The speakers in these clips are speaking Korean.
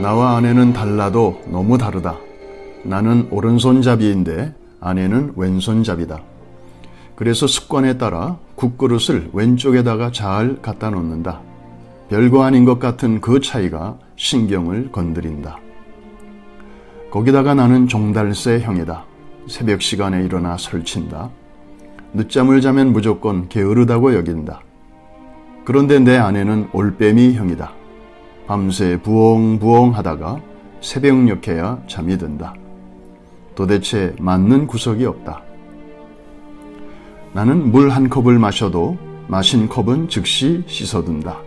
나와 아내는 달라도 너무 다르다. 나는 오른손잡이인데 아내는 왼손잡이다. 그래서 습관에 따라 국그릇을 왼쪽에다가 잘 갖다 놓는다. 별거 아닌 것 같은 그 차이가 신경을 건드린다. 거기다가 나는 종달새 형이다. 새벽 시간에 일어나 설친다. 늦잠을 자면 무조건 게으르다고 여긴다. 그런데 내 아내는 올빼미 형이다. 밤새 부엉부엉 하다가 새벽녘에야 잠이 든다. 도대체 맞는 구석이 없다. 나는 물 한 컵을 마셔도 마신 컵은 즉시 씻어둔다.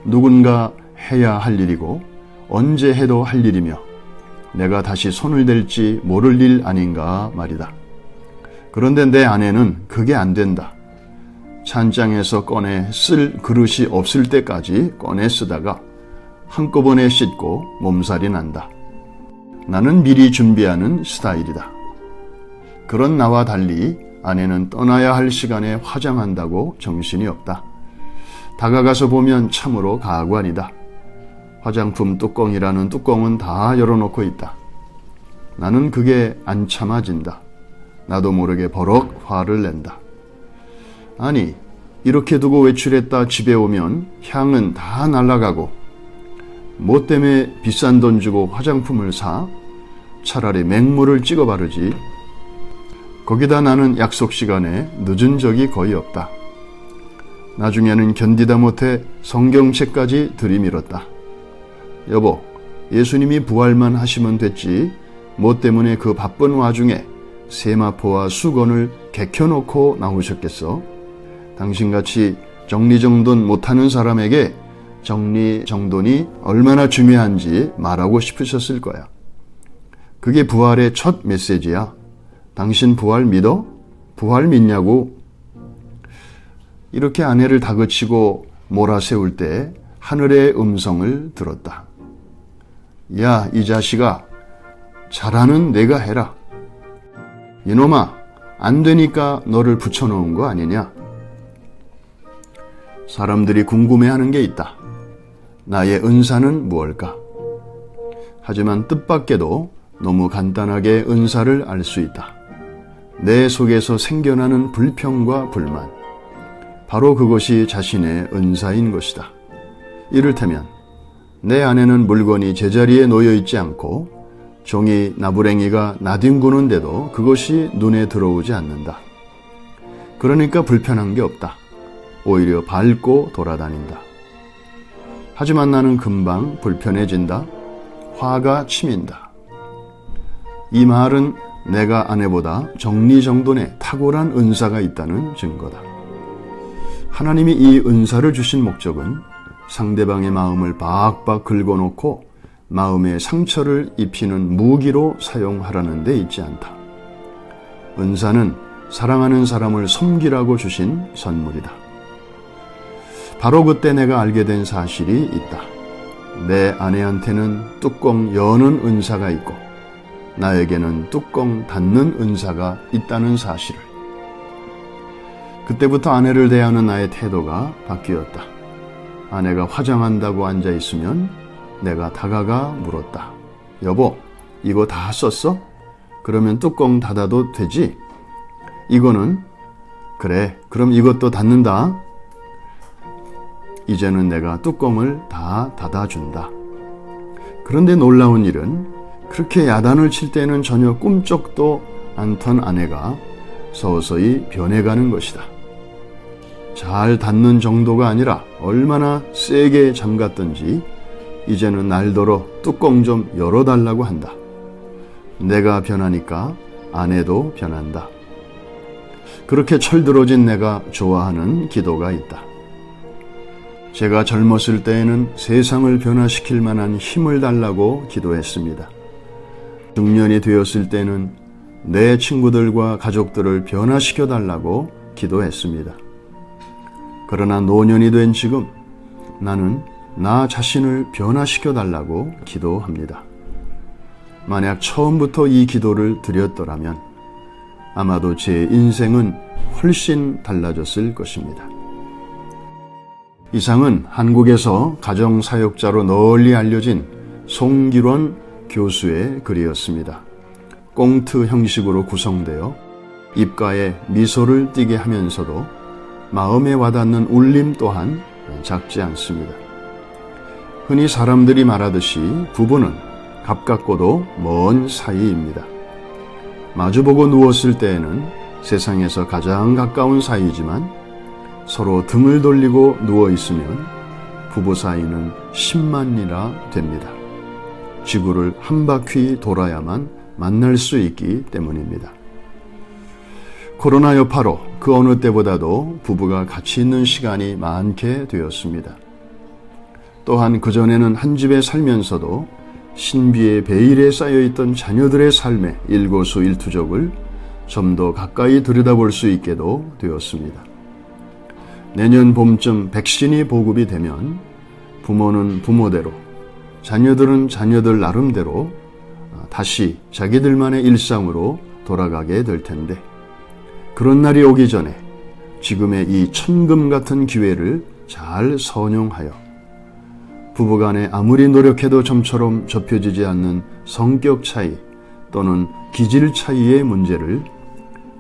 누군가 해야 할 일이고 언제 해도 할 일이며 내가 다시 손을 댈지 모를 일 아닌가 말이다. 그런데 내 아내는 그게 안 된다. 찬장에서 꺼내 쓸 그릇이 없을 때까지 꺼내 쓰다가 한꺼번에 씻고 몸살이 난다. 나는 미리 준비하는 스타일이다. 그런 나와 달리 아내는 떠나야 할 시간에 화장한다고 정신이 없다. 다가가서 보면 참으로 가관이다. 화장품 뚜껑이라는 뚜껑은 다 열어놓고 있다. 나는 그게 안 참아진다. 나도 모르게 버럭 화를 낸다. 아니, 이렇게 두고 외출했다 집에 오면 향은 다 날아가고 뭐 때문에 비싼 돈 주고 화장품을 사? 차라리 맹물을 찍어 바르지. 거기다 나는 약속 시간에 늦은 적이 거의 없다. 나중에는 견디다 못해 성경책까지 들이밀었다. 여보, 예수님이 부활만 하시면 됐지 뭐 때문에 그 바쁜 와중에 세마포와 수건을 개켜놓고 나오셨겠어? 당신같이 정리정돈 못하는 사람에게 정리정돈이 얼마나 중요한지 말하고 싶으셨을 거야. 그게 부활의 첫 메시지야. 당신 부활 믿어? 부활 믿냐고? 이렇게 아내를 다그치고 몰아세울 때 하늘의 음성을 들었다. 야, 이 자식아, 잘하는 내가 해라. 이놈아, 안 되니까 너를 붙여놓은 거 아니냐? 사람들이 궁금해하는 게 있다. 나의 은사는 무엇일까? 하지만 뜻밖에도 너무 간단하게 은사를 알 수 있다. 내 속에서 생겨나는 불평과 불만. 바로 그것이 자신의 은사인 것이다. 이를테면 내 안에는 물건이 제자리에 놓여 있지 않고 종이 나부랭이가 나뒹구는데도 그것이 눈에 들어오지 않는다. 그러니까 불편한 게 없다. 오히려 밟고 돌아다닌다. 하지만 나는 금방 불편해진다. 화가 치민다. 이 말은 내가 아내보다 정리정돈에 탁월한 은사가 있다는 증거다. 하나님이 이 은사를 주신 목적은 상대방의 마음을 박박 긁어놓고 마음에 상처를 입히는 무기로 사용하라는 데 있지 않다. 은사는 사랑하는 사람을 섬기라고 주신 선물이다. 바로 그때 내가 알게 된 사실이 있다. 내 아내한테는 뚜껑 여는 은사가 있고 나에게는 뚜껑 닫는 은사가 있다는 사실을. 그때부터 아내를 대하는 나의 태도가 바뀌었다. 아내가 화장한다고 앉아있으면 내가 다가가 물었다. 여보, 이거 다 썼어? 그러면 뚜껑 닫아도 되지? 이거는? 그래, 그럼 이것도 닫는다. 이제는 내가 뚜껑을 다 닫아준다. 그런데 놀라운 일은 그렇게 야단을 칠 때는 전혀 꿈쩍도 않던 아내가 서서히 변해가는 것이다. 잘 닫는 정도가 아니라 얼마나 세게 잠갔던지 이제는 날더러 뚜껑 좀 열어달라고 한다. 내가 변하니까 아내도 변한다. 그렇게 철들어진 내가 좋아하는 기도가 있다. 제가 젊었을 때에는 세상을 변화시킬 만한 힘을 달라고 기도했습니다. 중년이 되었을 때는 내 친구들과 가족들을 변화시켜 달라고 기도했습니다. 그러나 노년이 된 지금 나는 나 자신을 변화시켜 달라고 기도합니다. 만약 처음부터 이 기도를 드렸더라면 아마도 제 인생은 훨씬 달라졌을 것입니다. 이상은 한국에서 가정사역자로 널리 알려진 송길원 교수의 글이었습니다. 꽁트 형식으로 구성되어 입가에 미소를 띠게 하면서도 마음에 와닿는 울림 또한 작지 않습니다. 흔히 사람들이 말하듯이 부부는 가깝고도 먼 사이입니다. 마주보고 누웠을 때에는 세상에서 가장 가까운 사이지만 서로 등을 돌리고 누워 있으면 부부 사이는 10만리라 됩니다. 지구를 한 바퀴 돌아야만 만날 수 있기 때문입니다. 코로나 여파로 그 어느 때보다도 부부가 같이 있는 시간이 많게 되었습니다. 또한 그전에는 한 집에 살면서도 신비의 베일에 쌓여있던 자녀들의 삶의 일거수일투족을 좀 더 가까이 들여다볼 수 있게도 되었습니다. 내년 봄쯤 백신이 보급이 되면 부모는 부모대로, 자녀들은 자녀들 나름대로 다시 자기들만의 일상으로 돌아가게 될 텐데, 그런 날이 오기 전에 지금의 이 천금 같은 기회를 잘 선용하여 부부간에 아무리 노력해도 좀처럼 좁혀지지 않는 성격 차이 또는 기질 차이의 문제를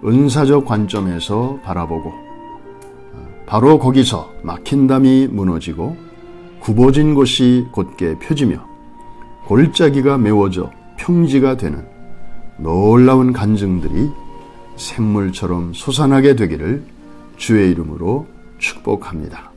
은사적 관점에서 바라보고 바로 거기서 막힌 담이 무너지고 굽어진 곳이 곧게 펴지며 골짜기가 메워져 평지가 되는 놀라운 간증들이 샘물처럼 솟아나게 되기를 주의 이름으로 축복합니다.